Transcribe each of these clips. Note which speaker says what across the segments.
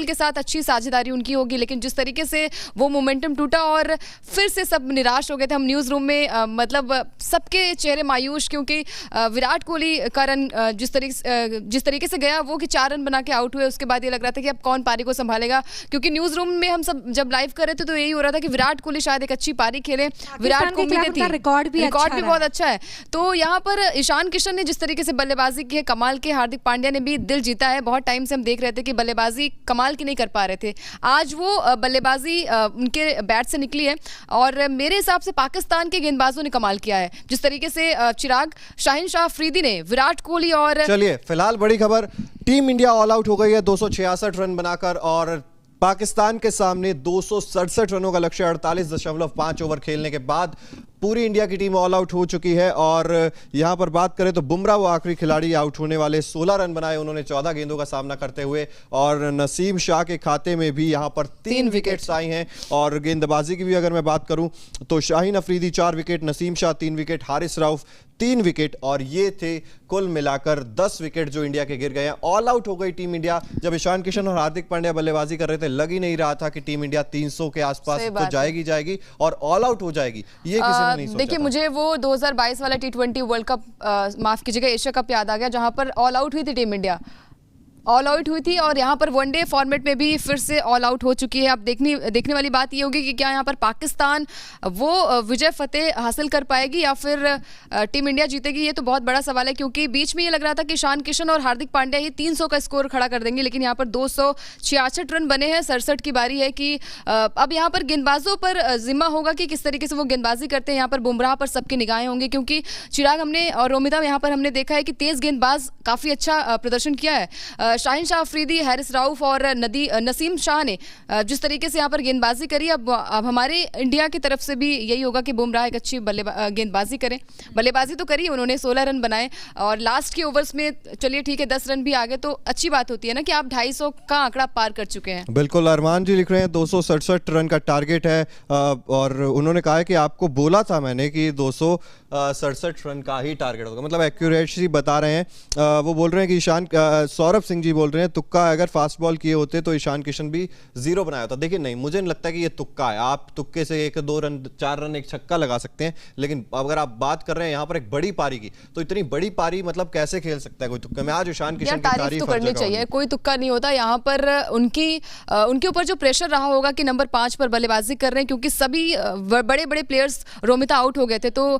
Speaker 1: के साथ अच्छी साझेदारी उनकी होगी, लेकिन जिस तरीके से वो मोमेंटम टूटा और फिर से सब निराश हो गए थे। हम न्यूज़ रूम में मतलब सबके चेहरे मायूस, क्योंकि विराट कोहली का रन जिस तरीके से गया वो कि 4 रन बना के आउट हुए, उसके बाद ये लग रहा था कि अब कौन पारी को संभालेगा, क्योंकि न्यूज़ रूम में हम सब जब लाइव कर रहे थे तो यही हो रहा था कि विराट कोहली शायद एक अच्छी पारी खेले। विराट को उम्मीदें थी, रिकॉर्ड भी बहुत अच्छा है। तो यहाँ पर ईशान किशन ने जिस तरीके से बल्लेबाजी की है कमाल के, हार्दिक पांड्या ने भी दिल जीता है। बहुत टाइम से हम देख रहे थे कि बल्लेबाजी कमाल की नहीं कर पा रहे थे, आज वो बल्लेबाजी उनके बैट से निकली है और मेरे हिसाब से पाकिस्तान के गेंदबाजों ने कमाल किया है। जिस तरीके से चिराग, शाहीन शाह अफरीदी ने विराट कोहली और
Speaker 2: चलिए फिलहाल बड़ी खबर, टीम इंडिया ऑल आउट हो गई है 266 रन बनाकर और पाकिस्तान के सामने 267 रनों का लक्ष्य 48.5 ओवर खेलने के बाद पूरी इंडिया की टीम ऑल आउट हो चुकी है। और यहां पर बात करें तो बुमराह वो आखिरी खिलाड़ी आउट होने वाले, 16 रन बनाए उन्होंने 14 गेंदों का सामना करते हुए और नसीम शाह के खाते में भी यहां पर 3 विकेट्स आई हैं। और गेंदबाजी की भी अगर मैं बात करूं तो Shaheen Afridi 4 wicket, Naseem Shah 3 wicket, Haris Rauf 3 wicket और ये थे कुल मिलाकर 10 विकेट जो इंडिया के गिर गए हैं। ऑल आउट हो गई टीम इंडिया। जब ईशान किशन और हार्दिक पांड्या बल्लेबाजी कर रहे थे लग ही नहीं रहा था कि टीम इंडिया 300 के आसपास तो जाएगी और ऑल आउट हो जाएगी, ये किसी ने नहीं सोचा।
Speaker 1: देखिए मुझे वो 2022 वाला T20 वर्ल्ड कप, माफ कीजिएगा एशिया कप याद आ गया, जहां पर ऑल आउट हुई थी टीम इंडिया, ऑल आउट हुई थी और यहाँ पर वनडे फॉर्मेट में भी फिर से ऑल आउट हो चुकी है। अब देखने वाली बात ये होगी कि क्या यहाँ पर पाकिस्तान वो विजय फतेह हासिल कर पाएगी या फिर टीम इंडिया जीतेगी, ये तो बहुत बड़ा सवाल है। क्योंकि बीच में ये लग रहा था कि ईशान किशन और हार्दिक पांड्या ही 300 का स्कोर खड़ा कर देंगे, लेकिन यहाँ पर 266 रन बने हैं। 67 की बारी है कि अब यहाँ पर गेंदबाजों पर जिम्मा होगा कि किस तरीके से वो गेंदबाजी करते हैं। यहाँ पर बुमराह पर सबकी निगाहें होंगी, क्योंकि चिराग हमने और रोमिता यहाँ पर हमने देखा है कि तेज गेंदबाज काफ़ी अच्छा प्रदर्शन किया है। शाहीन शाह अफरीदी, हारिस राउफ और नसीम शाह ने जिस तरीके से यहाँ पर गेंदबाजी करी, अब हमारे इंडिया की तरफ से भी यही होगा कि बुमराह एक अच्छी गेंदबाजी करें। बल्लेबाजी तो करी उन्होंने, 16 रन बनाए और लास्ट के ओवर्स में चलिए ठीक है 10 रन भी आ गए तो अच्छी बात होती है ना कि आप 250 का आंकड़ा पार कर चुके हैं।
Speaker 2: बिल्कुल, अरमान जी लिख रहे हैं 267 रन का टारगेट है और उन्होंने कहा है कि आपको बोला था मैंने कि 267 रन का ही टारगेट होगा, मतलब एक्यूरेसी बता रहे हैं। वो बोल रहे हैं कि सौरभ सिंह जी बोल रहे हैं तुक्का, अगर फास्ट बॉल किए होते तो ईशान किशन भी 0 बनाया होता। देखिए नहीं, मुझे नहीं लगता कि ये तुक्का है। आप तुक्के से 1-2 रन, 4 रन, एक छक्का लगा सकते हैं, लेकिन अगर आप बात कर रहे हैं यहाँ पर एक बड़ी पारी की, तो इतनी बड़ी पारी मतलब कैसे खेल सकता है कोई तुक्का में। आज ईशान किशन की तारीफ
Speaker 1: तो करनी चाहिए, कोई तुक्का नहीं होता यहाँ पर। उनके ऊपर जो प्रेशर रहा होगा कि नंबर 5 पर बल्लेबाजी कर रहे हैं, क्योंकि सभी बड़े बड़े प्लेयर्स रोमिता आउट हो गए थे, तो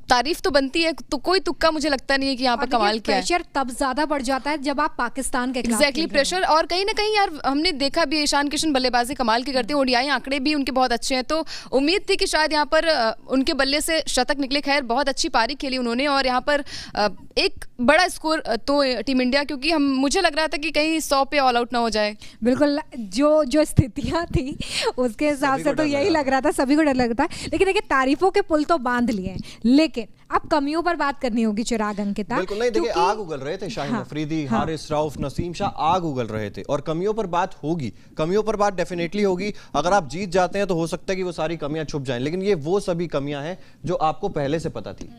Speaker 1: तारीफ तो बनती है। तो कोई तुक्का मुझे लगता नहीं है कि यहाँ पर कमाल किया है।
Speaker 3: प्रेशर तब ज्यादा बढ़ जाता है जब आप पाकिस्तान के
Speaker 1: एग्जैक्टली प्रेशर, और कहीं ना कहीं यार हमने देखा भी ईशान किशन बल्लेबाजी कमाल की करते हैं, ओडीआई आंकड़े भी उनके बहुत अच्छे हैं, तो उम्मीद थी कि शायद यहाँ पर उनके बल्ले से शतक निकले। खैर बहुत अच्छी पारी खेली उन्होंने और यहाँ पर एक बड़ा स्कोर तो टीम इंडिया, क्योंकि मुझे लग रहा था कि कहीं 100 पे ऑल आउट ना हो जाए।
Speaker 3: बिल्कुल, जो स्थितियां थी उसके हिसाब से तो यही लग रहा था, सभी को डर लगता है। लेकिन देखिए तारीफों के पुल तो बांध लिए, लेकिन अब कमियों पर बात करनी होगी चिराग, अंकिता।
Speaker 2: बिल्कुल नहीं, देखिए आग उगल रहे थे शाहीन अफरीदी, हारिस राउफ, नसीम शाह आग उगल रहे थे और कमियों पर बात होगी, कमियों पर बात डेफिनेटली होगी। अगर आप जीत जाते हैं तो हो सकता है कि वो सारी कमियां छुप जाएं, लेकिन ये वो सभी कमियां हैं जो आपको पहले से पता थी।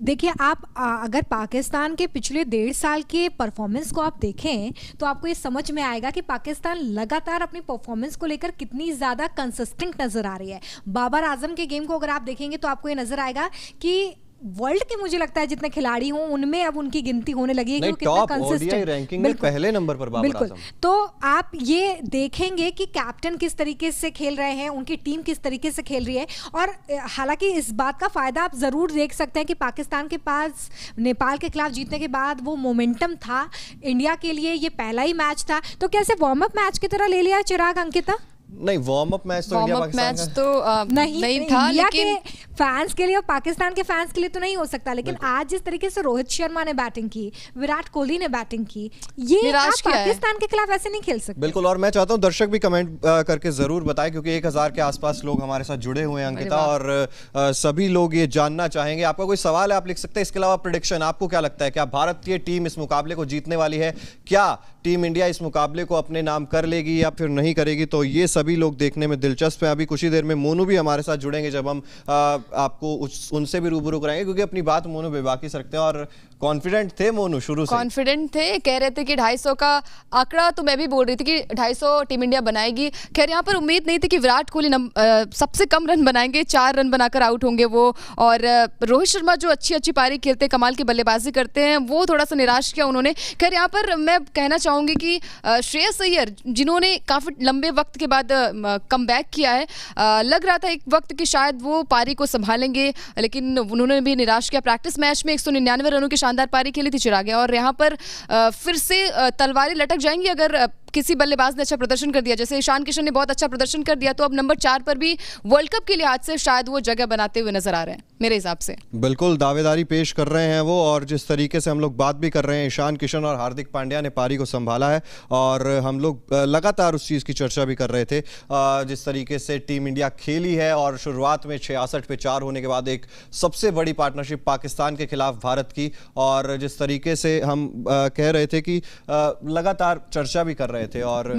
Speaker 3: देखिए आप अगर पाकिस्तान के पिछले 1.5 साल के परफॉर्मेंस को आप देखें तो आपको ये समझ में आएगा कि पाकिस्तान लगातार अपनी परफॉर्मेंस को लेकर कितनी ज़्यादा कंसिस्टेंट नज़र आ रही है। बाबर आजम के गेम को अगर आप देखेंगे तो आपको ये नज़र आएगा कि वर्ल्ड के मुझे लगता है जितने खिलाड़ी हों उनमें अब उनकी गिनती होने लगी है कि वो कितना कंसिस्टेंट,
Speaker 2: रैंकिंग में पहले नंबर पर बाबर आजम।
Speaker 3: तो आप ये देखेंगे कि कैप्टन किस तरीके से खेल रहे हैं, उनकी टीम किस तरीके से खेल रही है। और हालांकि इस बात का फायदा आप जरूर देख सकते हैं कि पाकिस्तान के पास नेपाल के खिलाफ जीतने के बाद वो मोमेंटम था, इंडिया के लिए ये पहला ही मैच था, तो कैसे वार्म अप मैच की तरह ले लिया चिराग, अंकिता?
Speaker 2: नहीं, वार्म अप मैच तो इंडिया पाकिस्तान
Speaker 1: मैच तो नहीं था, लेकिन
Speaker 3: फैंस के लिए और पाकिस्तान के फैंस के लिए तो नहीं हो सकता। लेकिन आज जिस तरीके से रोहित शर्मा ने बैटिंग की, विराट कोहली ने बैटिंग की, ये आप पाकिस्तान के खिलाफ ऐसे नहीं खेल सकते।
Speaker 2: बिल्कुल, और मैं चाहता हूं दर्शक भी कमेंट करके जरूर बताएं, क्योंकि 1000 के आसपास लोग हमारे साथ जुड़े हुए हैं अंकिता, और सभी लोग ये जानना चाहेंगे। आपका कोई सवाल है आप लिख सकते हैं। इसके अलावा प्रेडिक्शन, आपको क्या लगता है, क्या भारतीय टीम इस मुकाबले को जीतने वाली है? क्या टीम इंडिया इस मुकाबले को अपने नाम कर लेगी या फिर नहीं करेगी? तो ये सभी लोग देखने में दिलचस्प है। अभी कुछ ही देर में मोनू भी हमारे साथ जुड़ेंगे, जब हम आपको उनसे भी रूबरू कराएंगे, क्योंकि अपनी बात मोनू बेबाकी से रखते हैं और कॉन्फिडेंट थे मोनू शुरू से?
Speaker 1: कॉन्फिडेंट थे, कह रहे थे कि 250 का आंकड़ा, तो मैं भी बोल रही थी कि 250 टीम इंडिया बनाएगी। खैर यहाँ पर उम्मीद नहीं थी कि विराट कोहली सबसे कम रन बनाएंगे, 4 रन बनाकर आउट होंगे वो, और रोहित शर्मा जो अच्छी पारी खेलते हैं, कमाल की बल्लेबाजी करते हैं, वो थोड़ा सा निराश किया उन्होंने। खैर यहाँ पर मैं कहना चाहूँगी कि श्रेयस अय्यर जिन्होंने काफ़ी लंबे वक्त के बाद कमबैक किया है, लग रहा था एक वक्त कि शायद वो पारी को संभालेंगे, लेकिन उन्होंने भी निराश किया। प्रैक्टिस मैच में 199 रनों की शानदार पारी खेली थी चिराग, और यहाँ पर फिर से तलवारें लटक जाएंगी अगर किसी बल्लेबाज ने अच्छा प्रदर्शन कर दिया। जैसे ईशान किशन ने बहुत अच्छा प्रदर्शन कर दिया, तो अब नंबर 4 पर भी वर्ल्ड कप के लिहाज से शायद वो जगह बनाते हुए नजर आ रहे हैं मेरे हिसाब से।
Speaker 2: बिल्कुल दावेदारी पेश कर रहे हैं वो, और जिस तरीके से हम लोग बात भी कर रहे हैं, ईशान किशन और हार्दिक पांड्या ने पारी को संभाला है, और हम लोग लगातार उस चीज़ की चर्चा भी कर रहे थे जिस तरीके से टीम इंडिया खेली है, और शुरुआत में 66 पे 4 होने के बाद एक सबसे बड़ी पार्टनरशिप पाकिस्तान के खिलाफ भारत की, और जिस तरीके से हम कह रहे थे कि लगातार चर्चा भी कर रहे थे। और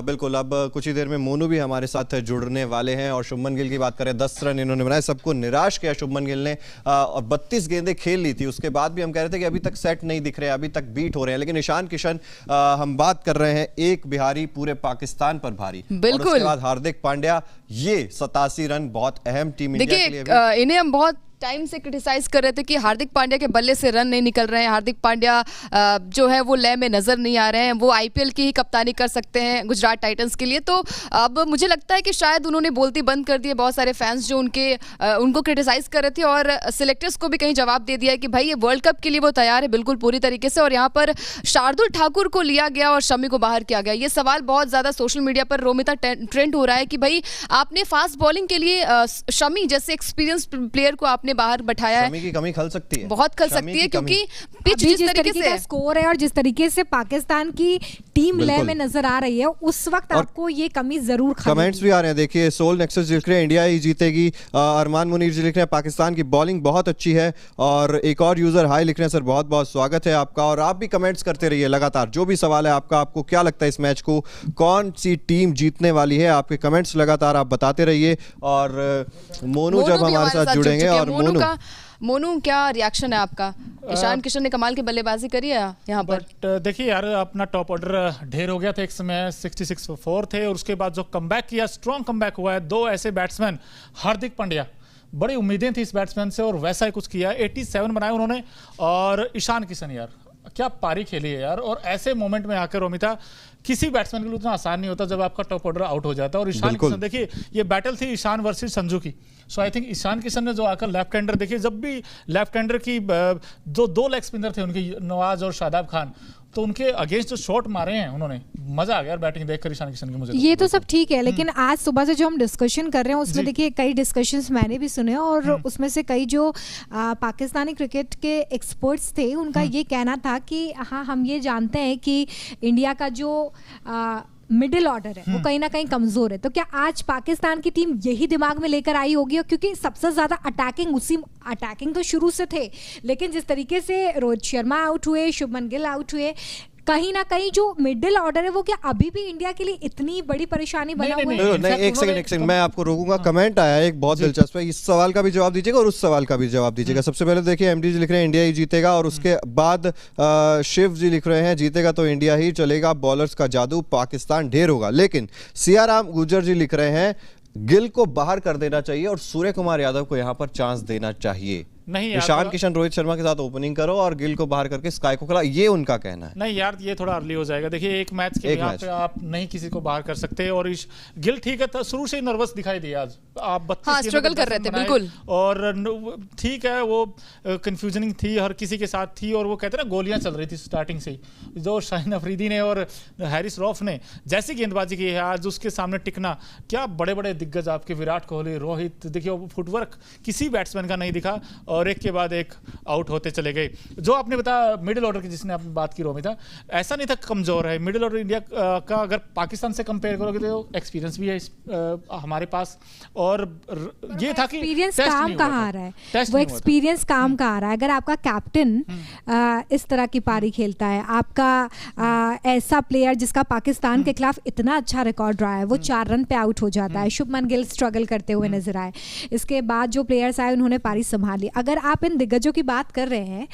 Speaker 2: बिल्कुल अब कुछ ही देर में मोनू भी हमारे साथ जुड़ने वाले हैं, और शुभमन गिल की बात करें, 10 रन इन्होंने बनाए, सबको निराश किया शुभमन गिल ने, और 32 गेंदें खेल ली थी। उसके बाद भी हम कह रहे थे कि अभी तक सेट नहीं दिख रहे, अभी तक बीट हो रहे हैं, लेकिन ईशान किशन हम बात कर रहे हैं एक बिहारी पूरे पाकिस्तान पर भारी, और उसके बाद हार्दिक पांड्या, ये 87 रन बहुत अहम टीम इंडिया के लिए।
Speaker 1: देखिए इन्हें हम बहुत टाइम से क्रिटिसाइज कर रहे थे कि हार्दिक पांड्या के बल्ले से रन नहीं निकल रहे हैं, हार्दिक पांड्या जो है वो लय में नजर नहीं आ रहे हैं, वो आईपीएल की ही कप्तानी कर सकते हैं गुजरात टाइटंस के लिए। तो अब मुझे लगता है कि शायद उन्होंने बोलती बंद कर दी है। बहुत सारे फैंस जो उनको क्रिटिसाइज कर रहे थे, और सिलेक्टर्स को भी कहीं जवाब दे दिया है कि भाई ये वर्ल्ड कप के लिए वो तैयार है बिल्कुल पूरी तरीके से। और यहाँ पर शार्दुल ठाकुर को लिया गया और शमी को बाहर किया गया, ये सवाल बहुत ज्यादा सोशल मीडिया पर रोमिता ट्रेंड हो रहा है कि भाई आपने फास्ट बॉलिंग के लिए शमी जैसे एक्सपीरियंस प्लेयर को आपने बाहर बैठाया है।
Speaker 2: शमी की कमी खल सकती है,
Speaker 1: बहुत खल सकती है, क्योंकि पिच जिस तरीके से
Speaker 3: स्कोर है और जिस तरीके से पाकिस्तान की टीम लय में नजर आ रही है, उस वक्त आपको ये कमी जरूर खलेगी।
Speaker 2: कमेंट्स भी आ रहे हैं, देखिए सोल नेक्सस लिख रहे हैं इंडिया ही जीतेगी, अरमान मुनीर जी लिख रहे हैं पाकिस्तान की बॉलिंग बहुत अच्छी है, और एक और यूजर हाई लिख रहे हैं सर बहुत बहुत स्वागत है आपका, और आप भी कमेंट्स करते रहिए लगातार, जो भी सवाल है आपका, आपको क्या लगता है इस मैच को कौन सी टीम जीतने वाली है, आपके कमेंट्स लगातार आप बताते रहिए। और मोनू जब हमारे साथ जुड़ेंगे, और
Speaker 1: मोनू क्या रिएक्शन है आपका? ईशान किशन ने कमाल की बल्लेबाजी करी है यहाँ पर।
Speaker 4: देखिए यार, अपना टॉप ऑर्डर ढेर हो गया था एक समय, 66 for 4 थे, और उसके बाद जो कमबैक किया, स्ट्रॉन्ग कमबैक हुआ है। 2 ऐसे बैट्समैन, हार्दिक पांड्या, बड़ी उम्मीदें थी इस बैट्समैन से, और वैसा ही कुछ किया, 87 बनाए उन्होंने। और ईशान किशन यार क्या पारी खेली है यार, और ऐसे मोमेंट में आकर रोमिता किसी बैट्समैन के लिए उतना आसान नहीं होता जब आपका टॉप ऑर्डर आउट हो जाता है। और ईशान किशन, देखिए ये बैटल थी ईशान वर्सेस संजू की, सो आई थिंक ईशान किशन ने जो आकर लेफ्ट हैंडर, देखिए जब भी लेफ्ट हैंडर की जो 2 लेग स्पिनर थे उनके, नवाज और शादाब खान, तो उनके अगेंस्ट जो शॉट मारे हैं उन्होंने, मजा आ गया बैटिंग देखकर ईशान किशन की। मुझे
Speaker 3: ये तो सब ठीक है, लेकिन आज सुबह से जो हम डिस्कशन कर रहे हैं उसमें देखिए कई डिस्कशंस मैंने भी सुने, और उसमें से कई जो पाकिस्तानी क्रिकेट के एक्सपर्ट्स थे उनका ये कहना था कि हाँ हम ये जानते हैं कि इंडिया का जो मिडिल ऑर्डर है वो कहीं ना कहीं कमजोर है। तो क्या आज पाकिस्तान की टीम यही दिमाग में लेकर आई होगी? क्योंकि सबसे ज्यादा अटैकिंग तो शुरू से थे, लेकिन जिस तरीके से रोहित शर्मा आउट हुए, शुभमन गिल आउट हुए, कहीं ना कहीं जो मिडिल ऑर्डर है वो क्या अभी भी इंडिया के लिए इतनी बड़ी परेशानी बना हुआ है?
Speaker 2: नहीं, एक सेकंड मैं आपको रोकूंगा। कमेंट आया है एक बहुत दिलचस्प है, इस सवाल का भी जवाब दीजिएगा और उस सवाल का भी जवाब दीजिएगा। सबसे पहले देखिए एमडी जी लिख रहे हैं इंडिया ही जीतेगा, और उसके बाद शिव जी लिख रहे हैं जीतेगा तो इंडिया ही चलेगा, बॉलर्स का जादू पाकिस्तान ढेर होगा। लेकिन सियाराम गुजर जी लिख रहे हैं गिल को बाहर कर देना चाहिए और सूर्य कुमार यादव को यहां पर चांस देना चाहिए।
Speaker 4: नहीं,
Speaker 2: ईशान किशन रोहित शर्मा के साथ ओपनिंग करो और गिल को बाहर करके स्काई को खिला, ये उनका कहना है।
Speaker 4: नहीं यार, ये थोड़ा अर्ली हो जाएगा। देखिए एक मैच के पे आप नहीं किसी को बाहर कर सकते, और गिल ठीक है शुरू से ही नर्वस दिखाई दिया आज, आप 32
Speaker 1: स्ट्रगल कर रहे थे बिल्कुल,
Speaker 4: और ठीक है वो कंफ्यूजनिंग थी, हर किसी के साथ थी, और वो कहते हैं ना गोलियां चल रही थी स्टार्टिंग से ही, जो शाहीन अफरीदी ने और हैरिस रॉफ ने जैसी गेंदबाजी की है आज, उसके सामने टिकना, क्या बड़े बड़े दिग्गज आपके विराट कोहली, रोहित, देखिए फुटवर्क किसी बैट्समैन का नहीं दिखा, और एक के बाद एक आउट होते चले गए। जो आपने बताया मिडिल ऑर्डर की, जिसने आपने बात की रोमिता, ऐसा नहीं था कमजोर है मिडिल ऑर्डर इंडिया का, अगर पाकिस्तान से कंपेयर करोगे तो एक्सपीरियंस भी है हमारे पास, और ये था कि
Speaker 3: एक्सपीरियंस काम कहाँ आ रहा है, वो एक्सपीरियंस काम कहाँ आ रहा है। अगर आपका कैप्टन इस तरह की पारी खेलता है, आपका ऐसा प्लेयर जिसका पाकिस्तान के खिलाफ इतना अच्छा रिकॉर्ड रहा है, वो 4 रन पे आउट हो जाता है, शुभमन गिल स्ट्रगल करते हुए नजर आए, इसके बाद जो प्लेयर्स आए उन्होंने पारी संभाली, अगर आप इन दिग्गजों की बात कर रहे हैं,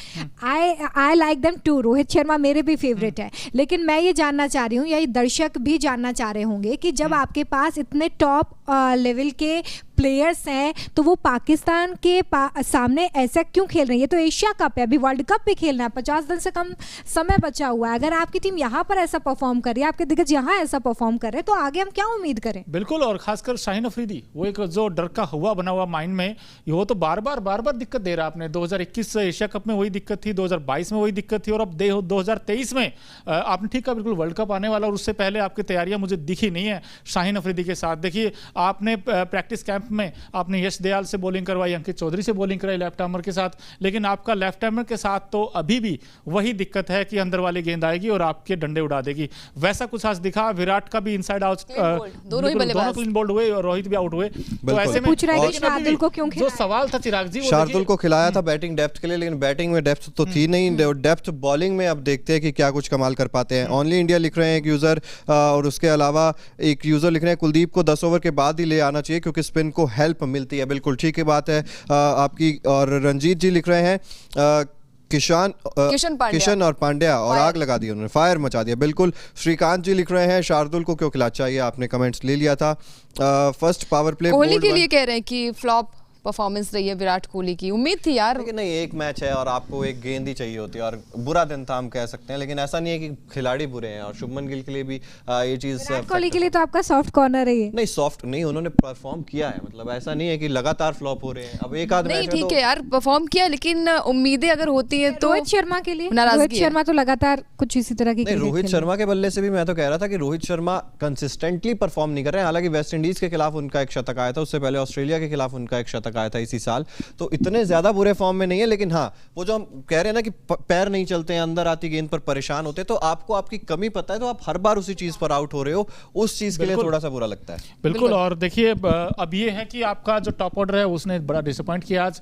Speaker 3: I like them too, Rohit Sharma मेरे भी फेवरेट है, लेकिन मैं ये जानना चाह रही हूँ, या ये दर्शक भी जानना चाह रहे होंगे कि जब आपके पास इतने टॉप लेवल के प्लेयर्स हैं तो वो पाकिस्तान के सामने ऐसा क्यों खेल रहे हैं? ये तो एशिया कप है, अभी वर्ल्ड कप भी खेलना है, 50 दिन से कम समय बचा हुआ है। अगर आपकी टीम यहाँ पर ऐसा परफॉर्म कर रही है, आपके दिग्गज यहाँ ऐसा परफॉर्म कर रहे हैं, तो आगे हम क्या उम्मीद करें?
Speaker 4: बिल्कुल, और खासकर शाहीन अफरीदी, वो एक जो डर का हुआ बना हुआ माइंड में, वो तो बार बार दिक्कत दे रहा है। आपने 2021 एशिया कप में वही दिक्कत थी, 2022 में वही दिक्कत थी, और अब 2023 में आपने ठीक कहा, बिल्कुल वर्ल्ड कप आने वाला, और उससे पहले आपकी तैयारियां मुझे दिखी नहीं है शाहीन अफरीदी के साथ। देखिए, आपने प्रैक्टिस कैंप में आपने यश दयाल से बॉलिंग करवाई, अंकित चौधरी से बॉलिंग कराई लेफ्ट आर्मर के साथ, लेकिन आपका लेफ्ट आर्मर के साथ तो अभी भी वही दिक्कत है कि अंदर वाली गेंद आएगी और आपके डंडे उड़ा देगी। वैसा कुछ आज दिखा। विराट का भी इनसाइड आउट, दोनों क्लीन बोल्ड हुए और रोहित भी आउट हुए। तो ऐसे में
Speaker 3: पूछ रहे हैं कि शार्दुल को क्यों
Speaker 4: जो सवाल था चिराग जी,
Speaker 2: शार्दुल को खिलाया था बैटिंग डेप्थ के लिए, लेकिन बैटिंग में डेप्थ तो थी नहीं, डेप्थ बॉलिंग में अब देखते हैं कि क्या कुछ कमाल कर पाते हैं। ओनली इंडिया लिख रहे हैं एक यूजर, और उसके अलावा एक यूजर लिख रहे हैं कुलदीप को 10 ओवर के बाद ही ले आना चाहिए क्योंकि स्पिन को हेल्प मिलती है। बिल्कुल ठीक है बात है आपकी। और रंजीत जी लिख रहे हैं किशन और पांड्या, और आग लगा दी उन्होंने, फायर मचा दिया। बिल्कुल। श्रीकांत जी लिख रहे हैं शार्दुल को क्यों खिलाना चाहिए, आपने कमेंट्स ले लिया था। फर्स्ट पावर प्ले
Speaker 1: कोहली के लिए कह रहे हैं कि फ्लॉप परफॉर्मेंस रही है विराट कोहली की, उम्मीद थी यार।
Speaker 2: लेकिन नहीं, एक मैच है और आपको एक गेंद ही चाहिए होती है, और बुरा दिन था हम कह सकते हैं, लेकिन ऐसा नहीं है कि खिलाड़ी बुरे हैं। और शुभमन गिल के लिए भी ये चीज,
Speaker 3: विराट कोहली के लिए तो आपका सॉफ्ट कॉर्नर है ये।
Speaker 2: नहीं सॉफ्ट नहीं, उन्होंने परफॉर्म किया है, मतलब ऐसा नहीं है कि लगातार फ्लॉप हो रहे हैं। अब एक आध
Speaker 1: नहीं ठीक है यार, परफॉर्म किया, लेकिन उम्मीदें अगर होती है तो
Speaker 3: रोहित शर्मा के लिए,
Speaker 1: नाराजगी
Speaker 3: रोहित शर्मा तो लगातार कुछ इसी तरह की
Speaker 2: नहीं, रोहित शर्मा के बल्ले से भी मैं तो कह रहा था कि रोहित शर्मा कंसिस्टेंटली परफॉर्म नहीं कर रहे हैं। हालांकि वेस्ट इंडीज के खिलाफ उनका एक शतक आया था, उससे पहले ऑस्ट्रेलिया के खिलाफ उनका एक शतक आया था इसी साल, तो इतने ज्यादा बुरे फॉर्म में नहीं है। लेकिन हाँ, वो जो हम कह रहे हैं ना कि पैर नहीं चलते हैं, अंदर आती गेंद पर परेशान होते हैं, तो आपको आपकी कमी पता है, तो आप हर बार उसी चीज पर आउट हो रहे हो, उस चीज के लिए थोड़ा सा बुरा लगता है।
Speaker 4: बिल्कुल। और देखिए, अब ये है कि आपका जो टॉप ऑर्डर है उसने बड़ा डिसअपॉइंट किया आज।